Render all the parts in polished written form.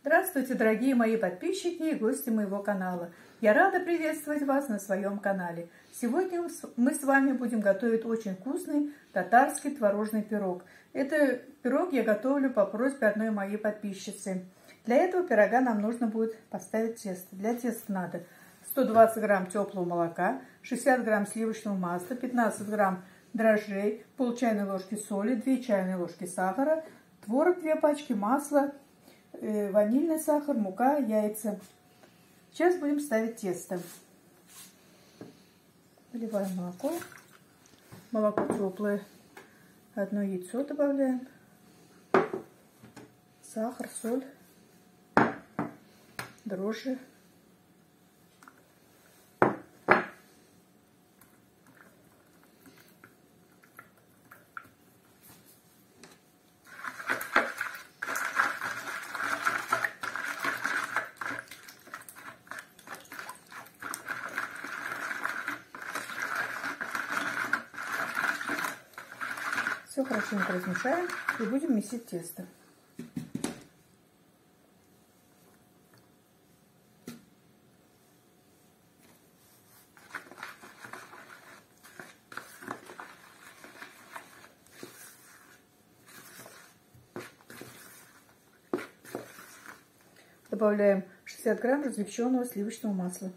Здравствуйте, дорогие мои подписчики и гости моего канала. Я рада приветствовать вас на своем канале. Сегодня мы с вами будем готовить очень вкусный татарский творожный пирог. Это пирог я готовлю по просьбе одной моей подписчицы. Для этого пирога нам нужно будет поставить тесто. Для теста надо 120 грамм теплого молока, 60 грамм сливочного масла, 15 грамм дрожжей, пол чайной ложки соли, 2 чайные ложки сахара, творог 2 пачки, масло, ванильный сахар, мука, яйца. Сейчас будем ставить тесто. Выливаем молоко. Молоко теплое. Одно яйцо добавляем. Сахар, соль, дрожжи. Все хорошенько размешаем и будем месить тесто. Добавляем 60 грамм размягченного сливочного масла.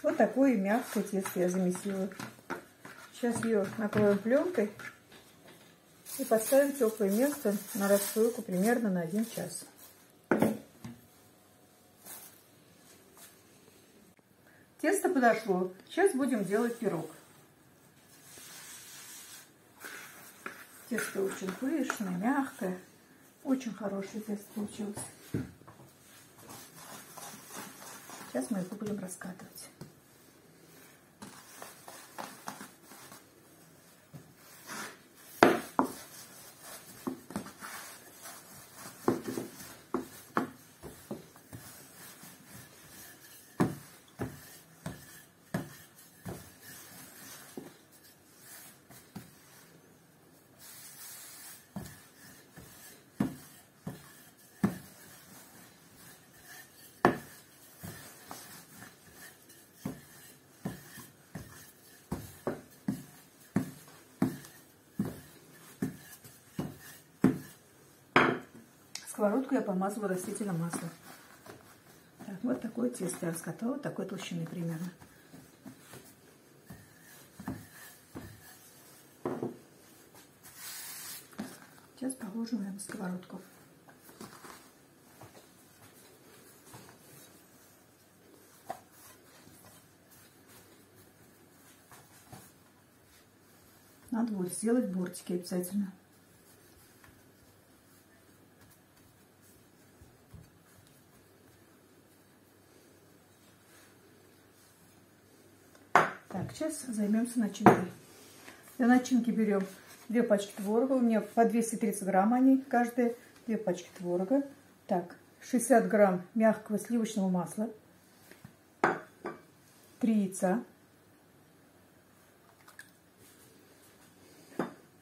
Вот такое мягкое тесто я замесила. Сейчас ее накроем пленкой и поставим в теплое место на расстойку примерно на 1 час. Тесто подошло. Сейчас будем делать пирог. Тесто очень пышное, мягкое. Очень хорошее тесто получилось. Сейчас мы его будем раскатывать. Сковородку я помазала растительным маслом. Так, вот такое тесто я раскатала, такой толщины примерно. Сейчас положим на сковородку. Надо будет сделать бортики обязательно. Так, сейчас займемся начинкой. Для начинки берем 2 пачки творога. У меня по 230 грамм они каждые. 2 пачки творога. Так, 60 грамм мягкого сливочного масла. 3 яйца.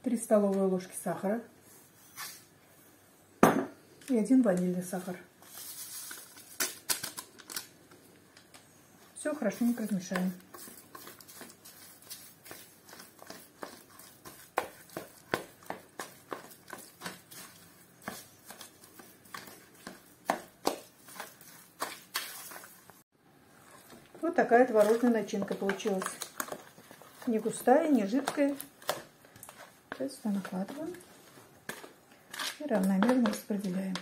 3 столовые ложки сахара. И 1 ванильный сахар. Все хорошенько размешаем. Вот такая творожная начинка получилась. Не густая, не жидкая. Сейчас сюда накладываем и равномерно распределяем.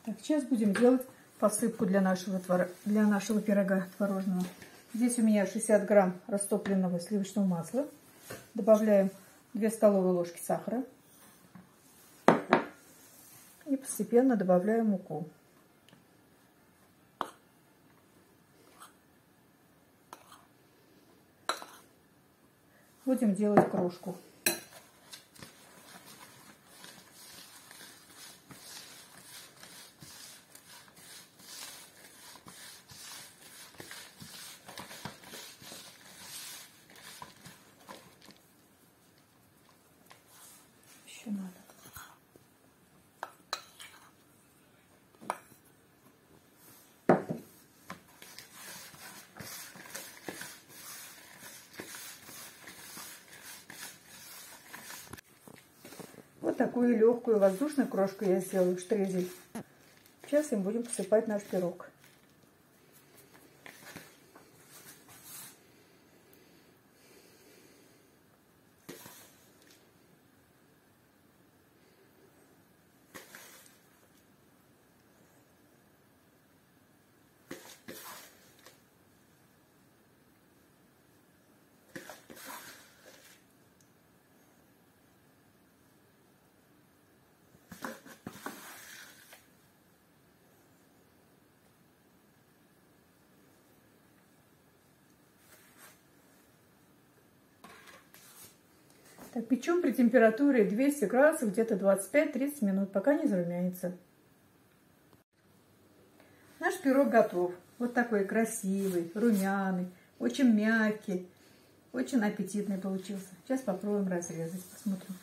Так, сейчас будем делать посыпку для нашего пирога творожного. Здесь у меня 60 грамм растопленного сливочного масла. Добавляем 2 столовые ложки сахара. И постепенно добавляем муку. Будем делать крошку. Еще надо. Вот такую легкую воздушную крошку я сделаю, штрезель. Сейчас им будем посыпать наш пирог. Так, печем при температуре 200 градусов где-то 25-30 минут, пока не зарумянится. Наш пирог готов. Вот такой красивый, румяный, очень мягкий, очень аппетитный получился. Сейчас попробуем разрезать, посмотрим,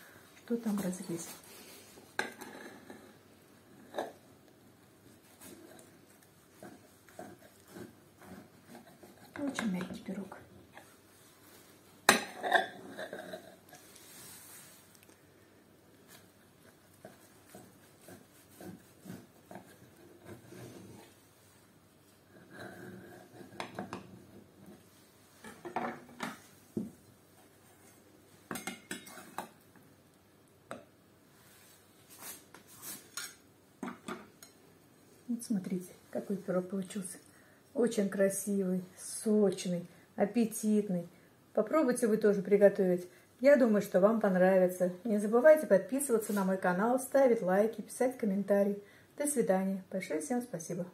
что там в разрезе. Очень мягкий пирог. Вот смотрите, какой пирог получился. Очень красивый, сочный, аппетитный. Попробуйте вы тоже приготовить. Я думаю, что вам понравится. Не забывайте подписываться на мой канал, ставить лайки, писать комментарии. До свидания. Большое всем спасибо.